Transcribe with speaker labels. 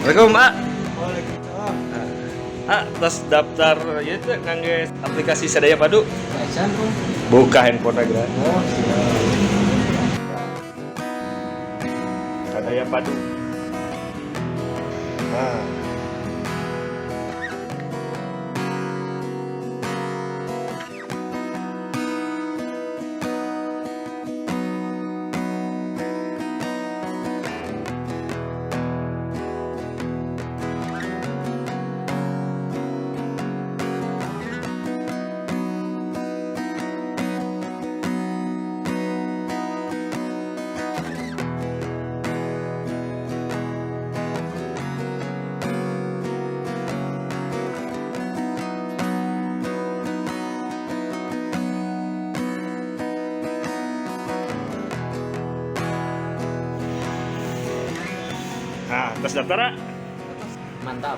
Speaker 1: Assalamualaikum, Ak.
Speaker 2: Waalaikumsalam.
Speaker 1: Tas daftar ya teh ngangge aplikasi Sadaya Padu.
Speaker 2: Acan kok.
Speaker 1: Buka handphone aja.
Speaker 2: Oh, siap.
Speaker 1: Sadaya Padu. Nah. Nah, tas daftar, Ak.
Speaker 2: Mantap.